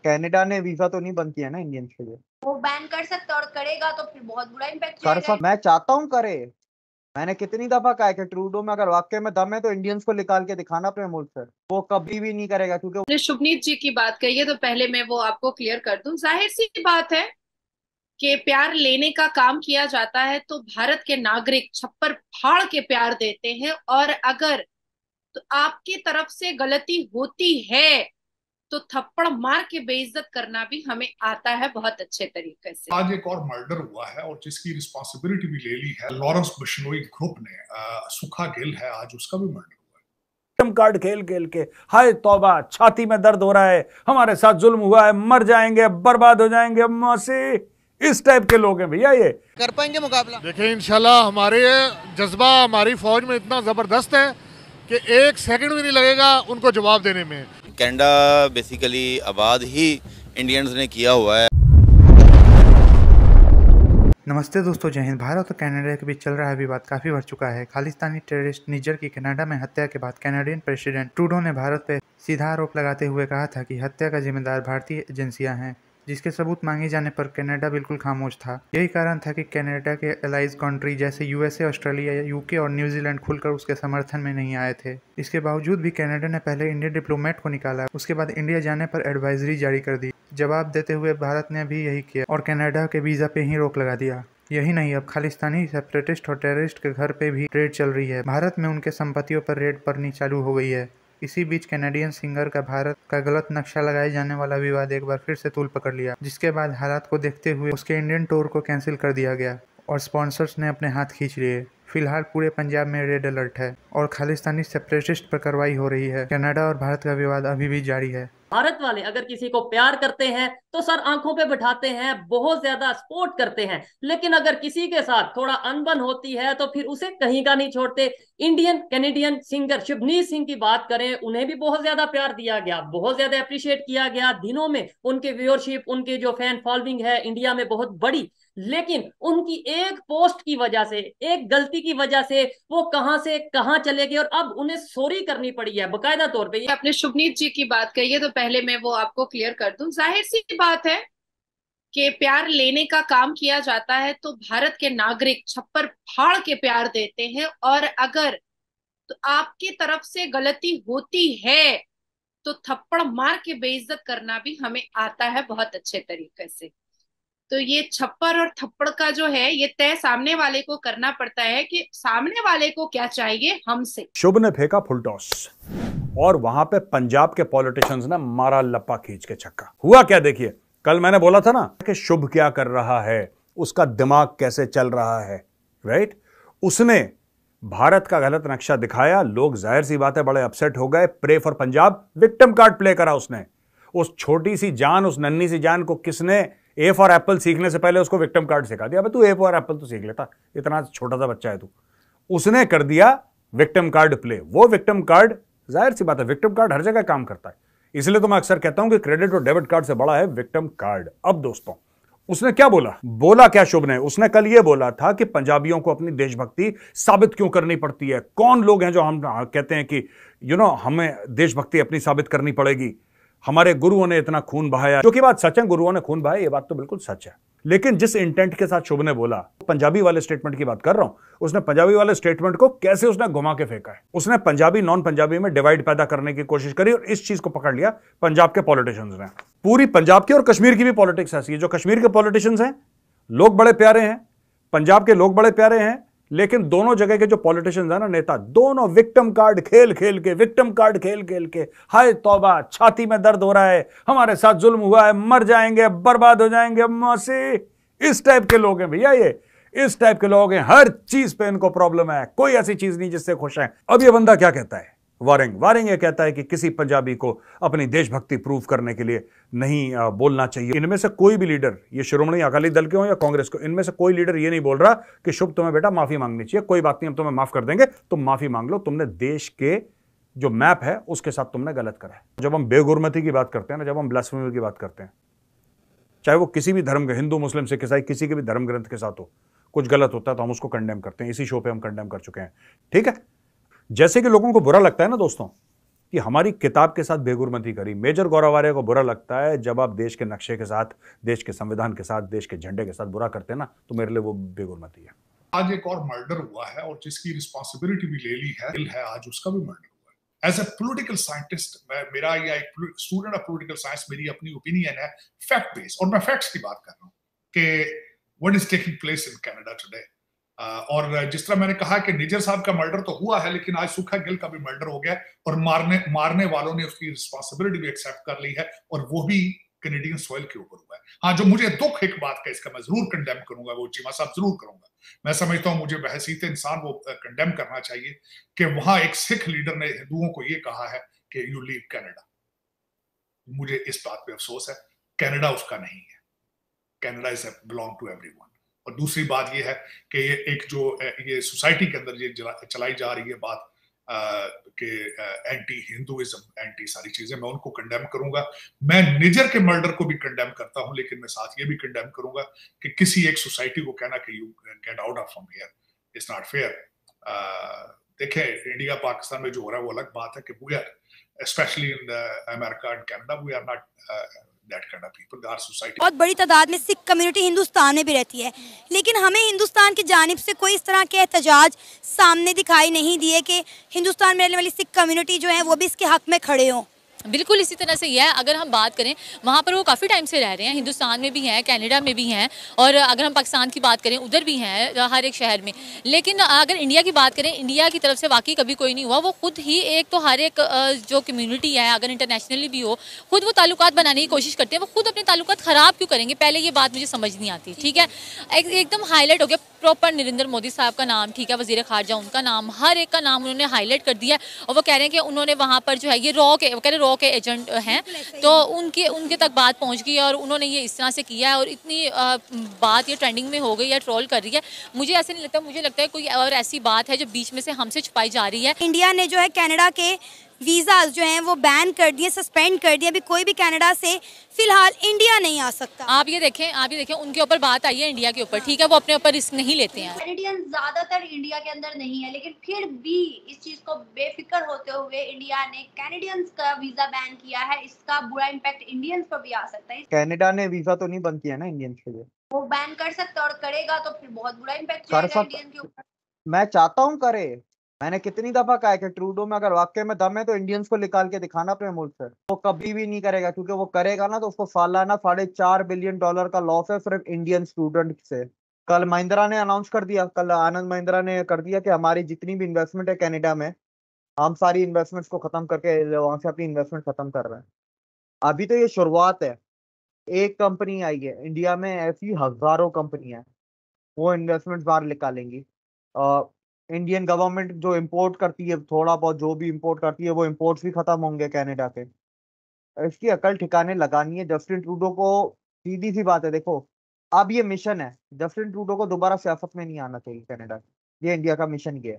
Canada ने visa तो नहीं बंद किया ना इंडियंस के लिए। वो बैन कर सकता और करेगा तो फिर बहुत बुरा इम्पैक्ट कर जाएगा। मैं चाहता हूँ करे। मैंने कितनी दफा कहा है कि ट्रूडो में अगर वाकई में दम है तो इंडियंस को निकाल के दिखाना अपने मुल्क से। वो कभी भी नहीं करेगा क्योंकि आपने शुभनीत जी की बात कही है तो पहले मैं वो आपको क्लियर कर दूं। जाहिर सी बात है कि प्यार लेने का काम किया जाता है तो भारत के नागरिक छप्पर फाड़ के प्यार देते हैं, और अगर तो आपकी तरफ से गलती होती है तो थप्पड़ मार के बेइज्जत करना भी हमें आता है बहुत अच्छे तरीके से। आज एक और मर्डर हुआ है और जिसकी रिस्पॉन्सिबिलिटी भी ले ली है लॉरेंस बिश्नोई ग्रुप ने। सुखा गिल है, आज उसका भी मर्डर हुआ है। कार्ड खेल खेल के हाय तौबा, छाती में दर्द हो रहा है, हमारे साथ जुल्म हुआ है, मर जाएंगे, बर्बाद हो जाएंगे, मौसी इस टाइप के लोग हैं भैया। ये कर पाएंगे मुकाबला? देखिए इंशाल्लाह हमारे जज्बा हमारी फौज में इतना जबरदस्त है कि एक सेकंड भी नहीं लगेगा उनको जवाब देने में। कनाडा बेसिकली आबाद ही इंडियंस ने किया हुआ है। नमस्ते दोस्तों, जय हिंद। भारत और कनाडा के बीच चल रहा विवाद काफी बढ़ चुका है। खालिस्तानी टेररिस्ट निज्जर की कनाडा में हत्या के बाद कैनेडियन प्रेसिडेंट ट्रूडो ने भारत पर सीधा आरोप लगाते हुए कहा था कि हत्या का जिम्मेदार भारतीय एजेंसियां हैं, जिसके सबूत मांगे जाने पर कनाडा बिल्कुल खामोश था। यही कारण था कि कनाडा के एलाइज कंट्री जैसे यूएसए, ऑस्ट्रेलिया, यूके और न्यूजीलैंड खुलकर उसके समर्थन में नहीं आए थे। इसके बावजूद भी कनाडा ने पहले इंडियन डिप्लोमेट को निकाला, उसके बाद इंडिया जाने पर एडवाइजरी जारी कर दी। जवाब देते हुए भारत ने भी यही किया और कनाडा के वीजा पे ही रोक लगा दिया। यही नहीं, अब खालिस्तानी सेपरेटिस्ट और टेररिस्ट के घर पे भी रेड चल रही है। भारत में उनके संपत्तियों पर रेड पड़नी चालू हो गई है। इसी बीच कैनेडियन सिंगर का भारत का गलत नक्शा लगाए जाने वाला विवाद एक बार फिर से तूल पकड़ लिया, जिसके बाद हालात को देखते हुए उसके इंडियन टूर को कैंसिल कर दिया गया और स्पॉन्सर्स ने अपने हाथ खींच लिए। फिलहाल पूरे पंजाब में रेड अलर्ट है और खालिस्तानी सेपरेटिस्ट पर कार्रवाई हो रही है। कनाडा और भारत का विवाद अभी भी जारी है। भारत वाले अगर किसी को प्यार करते हैं तो सर आंखों पे बिठाते हैं, बहुत ज्यादा सपोर्ट करते हैं, लेकिन अगर किसी के साथ थोड़ा अनबन होती है तो फिर उसे कहीं का नहीं छोड़ते। Indian Canadian singer Shubhneet Singh की बात करें, उन्हें भी बहुत ज्यादा प्यार दिया गया, बहुत ज्यादा अप्रिशिएट किया गया। दिनों में उनके व्यूअरशिप, उनके जो फैन फॉलोइंग है इंडिया में बहुत बड़ी, लेकिन उनकी एक पोस्ट की वजह से, एक गलती की वजह से वो कहां से कहां चले गए और अब उन्हें सॉरी करनी पड़ी है बकायदा तौर पे। आपने शुभनीत जी की बात कही है तो पहले मैं वो आपको क्लियर कर दूं। जाहिर सी बात है कि प्यार लेने का काम किया जाता है तो भारत के नागरिक छप्पर फाड़ के प्यार देते हैं, और अगर तो आपकी तरफ से गलती होती है तो थप्पड़ मार के बेइज्जत करना भी हमें आता है बहुत अच्छे तरीके से। तो ये छप्पर और थप्पड़ का जो है ये तय सामने वाले को करना पड़ता है कि सामने वाले को क्या चाहिए हमसे। शुभ ने फेंका फुल टॉस और वहां पे पंजाब के पॉलिटिशियंस ने मारा लप्पा खींच के छक्का। हुआ क्या देखिए, कल मैंने बोला था ना कि शुभ क्या कर रहा है, उसका दिमाग कैसे चल रहा है, राइट। उसने भारत का गलत नक्शा दिखाया, लोग जाहिर सी बात है बड़े अपसेट हो गए। Pray for Punjab victim card play करा उसने। उस छोटी सी जान, उस नन्ही सी जान को किसने ए फॉर एप्पल सीखने से पहले उसको विक्टिम कार्ड सिखा दिया। तू ए फॉर एप्पल तो सीख लेता, इतना छोटा सा बच्चा है तू। उसने कर दिया विक्टिम कार्ड प्ले। वो विक्टिम कार्ड, जाहिर सी बात है विक्टिम कार्ड हर जगह काम करता है, इसलिए तो मैं अक्सर कहता हूं कि क्रेडिट और डेबिट कार्ड से बड़ा है विक्टिम कार्ड। अब दोस्तों, उसने क्या बोला क्या शुभ ने? उसने कल ये बोला था कि पंजाबियों को अपनी देशभक्ति साबित क्यों करनी पड़ती है। कौन लोग हैं जो हम कहते हैं कि हमें देशभक्ति अपनी साबित करनी पड़ेगी, हमारे गुरुओं ने इतना खून बहाया। जो कि बात सच है, गुरुओं ने खून बहाया, ये बात तो बिल्कुल सच है। लेकिन जिस इंटेंट के साथ शुभ ने बोला, पंजाबी वाले स्टेटमेंट की बात कर रहा हूं, उसने पंजाबी वाले स्टेटमेंट को कैसे उसने घुमा के फेंका है। उसने पंजाबी नॉन पंजाबी में डिवाइड पैदा करने की कोशिश करी और इस चीज को पकड़ लिया पंजाब के पॉलिटिशियंस ने। पूरी पंजाब की और कश्मीर की भी पॉलिटिक्स ऐसी है। जो कश्मीर के पॉलिटिशियंस हैं, लोग बड़े प्यारे हैं, पंजाब के लोग बड़े प्यारे हैं, लेकिन दोनों जगह के जो पॉलिटिशियंस हैं ना, नेता, दोनों विक्टिम कार्ड खेल खेल के हाय तौबा, छाती में दर्द हो रहा है, हमारे साथ जुल्म हुआ है, मर जाएंगे, बर्बाद हो जाएंगे, मौसी इस टाइप के लोग हैं भैया। ये इस टाइप के लोग हैं, हर चीज पे इनको प्रॉब्लम है, कोई ऐसी चीज नहीं जिससे खुश है। अब ये बंदा क्या कहता है, वारिंग ये कहता है कि किसी पंजाबी को अपनी देशभक्ति प्रूव करने के लिए नहीं बोलना चाहिए। इनमें से कोई भी लीडर, ये शिरोमणि अकाली दल के हो या कांग्रेस को, इनमें से कोई लीडर ये नहीं बोल रहा कि शुभ तुम्हें बेटा माफी मांगनी चाहिए, कोई बात नहीं हम तुम्हें माफ कर देंगे, तुम माफी मांग लो, तुमने देश के जो मैप है उसके साथ तुमने गलत करा है। जब हम बेगुरमती की बात करते हैं ना, जब हम ब्लास्फेमी की बात करते हैं, चाहे वो किसी भी धर्म के, हिंदू मुस्लिम सिख ईसाई, किसी के भी धर्म ग्रंथ के साथ हो, कुछ गलत होता है तो हम उसको कंडेम करते हैं। इसी शो पे हम कंडेम कर चुके हैं, ठीक है। जैसे कि लोगों को बुरा लगता है ना दोस्तों कि हमारी किताब के साथ बेगुरमती करी। मेजर गौरव आर्य को बुरा लगता है जब आप देश के नक्शे के साथ, देश के संविधान के साथ, देश के झंडे के साथ बुरा करते हैं ना, तो मेरे लिए वो बेगुरमती है। आज एक और मर्डर हुआ है और जिसकी रिस्पॉन्सिबिलिटी भी ले ली है आज उसका भी मर्डर हुआ है। एज ए पॉलिटिकल साइंटिस्ट, मेरा या एक स्टूडेंट ऑफ पॉलिटिकल साइंस, मेरी अपनी ओपिनियन है फैक्ट बेस्ड, और मैं फैक्ट्स की बात कर रहा हूँ कि what is taking place in Canada today. और जिस तरह मैंने कहा कि निजर साहब का मर्डर तो हुआ है, लेकिन आज सुखा गिल का भी मर्डर हो गया और मारने वालों ने उसकी रिस्पॉन्सिबिलिटी भी एक्सेप्ट कर ली है, और वो भी कैनेडियन सॉइल के ऊपर हुआ है। हाँ, जो मुझे दुख एक बात का, इसका मैं जरूर कंडेम करूंगा, वो चीमा साहब जरूर करूंगा। मैं समझता हूँ मुझे बहसीत इंसान वो कंडेम करना चाहिए कि वहां एक सिख लीडर ने हिंदुओं को ये कहा है कि यू लीव कनाडा। मुझे इस बात पे अफसोस है, कनाडा उसका नहीं है। Canada is belong to everyone. और दूसरी बात ये है कि ये एक जो ये सोसाइटी के अंदर ये चलाई जा रही है बात कि एंटी हिंदुइज्म, एंटी सारी चीजें, मैं उनको कंडेम करूंगा। मैं निजर के मर्डर को भी कंडेम करता हूं, लेकिन मैं साथ ये भी कंडेम करूंगा कि किसी एक सोसाइटी को कहना कि you get out of from here, it's not fair. देखें, इंडिया पाकिस्तान में जो हो रहा है वो अलग बात है कि we are, specially in America and Canada, we are not that kind of people, our society। बहुत बड़ी तादाद में सिख कम्युनिटी हिंदुस्तान में भी रहती है, लेकिन हमें हिंदुस्तान की जानिब से कोई इस तरह के एहतजाज सामने दिखाई नहीं दिए कि हिंदुस्तान में रहने वाली सिख कम्युनिटी जो है वो भी इसके हक में खड़े हों। बिल्कुल इसी तरह से यह है। अगर हम बात करें, वहाँ पर वो काफ़ी टाइम से रह रहे हैं, हिंदुस्तान में भी हैं, कनाडा में भी हैं, और अगर हम पाकिस्तान की बात करें उधर भी हैं, हर एक शहर में। लेकिन अगर इंडिया की बात करें, इंडिया की तरफ से वाकई कभी कोई नहीं हुआ। वो खुद ही एक तो हर एक जो कम्युनिटी है, अगर इंटरनेशनली भी हो, खुद वो ताल्लुकात बनाने की कोशिश करते हैं। वो खुद अपने ताल्लुकात ख़राब क्यों करेंगे? पहले ये बात मुझे समझ नहीं आती। ठीक है, एकदम हाईलाइट हो गया प्रॉपर नरेंद्र मोदी साहब का नाम, ठीक है, वज़ीर ख़ारजा उनका नाम, हर एक का नाम उन्होंने हाईलाइट कर दिया। और वो कह रहे हैं कि उन्होंने वहाँ पर जो है ये वो कह रहे रॉ के एजेंट हैं, तो उनके तक बात पहुंच गई और उन्होंने ये इस तरह से किया है, और इतनी बात ये ट्रेंडिंग में हो गई है, ट्रोल कर रही है। मुझे ऐसे नहीं लगता, मुझे लगता है कोई और ऐसी बात है जो बीच में से हमसे छुपाई जा रही है। इंडिया ने जो है कनाडा के वीज़ाज जो हैं वो बैन कर दिए, सस्पेंड कर दिए। अभी कोई भी कनाडा से फिलहाल इंडिया नहीं आ सकता। आप ये देखें उनके ऊपर बात आई है इंडिया के ऊपर, ठीक है, वो अपने ऊपर रिस्क नहीं लेते हैं। कैनेडियन ज्यादातर इंडिया के अंदर नहीं है, लेकिन फिर भी इस चीज को बेफिक्र होते हुए इंडिया ने कैनेडियंस का वीजा बैन किया है। इसका बुरा इम्पैक्ट इंडियंस पर भी आ सकता है। कनाडा ने वीजा तो नहीं बंद किया ना इंडियंस के लिए, वो बैन कर सकता है, और करेगा तो फिर बहुत बुरा इम्पैक्ट कर जाएगा सकता। इंडियन के ऊपर। मैं चाहता हूँ करे। मैंने कितनी दफा कहा है कि ट्रूडो में अगर वाकई में दम है तो इंडियंस को निकाल के दिखाना अपने मुल्क से। वो कभी भी नहीं करेगा, क्योंकि वो करेगा ना तो उसको सालाना $4.5 बिलियन का लॉस है सिर्फ इंडियन स्टूडेंट से। कल महिंद्रा ने अनाउंस कर दिया, कल आनंद महिंद्रा ने कर दिया कि हमारी जितनी भी इन्वेस्टमेंट है कनाडा में, हम सारी इन्वेस्टमेंट्स को खत्म करके वहां से अपनी इन्वेस्टमेंट खत्म कर रहे हैं। अभी तो ये शुरुआत है। एक कंपनी आई है इंडिया में, ऐसी हजारों कंपनियां हैं, वो इन्वेस्टमेंट बाहर निकालेंगी। इंडियन गवर्नमेंट जो इंपोर्ट करती है, थोड़ा बहुत जो भी इंपोर्ट करती है, वो इंपोर्ट्स भी खत्म होंगे कनाडा के। इसकी अकल ठिकाने लगानी है जस्टिन ट्रूडो को। सीधी सी बात है, देखो अब ये मिशन है, जस्टिन ट्रूडो को दोबारा सियासत में नहीं आना चाहिए कनाडा। ये इंडिया का मिशन ये है।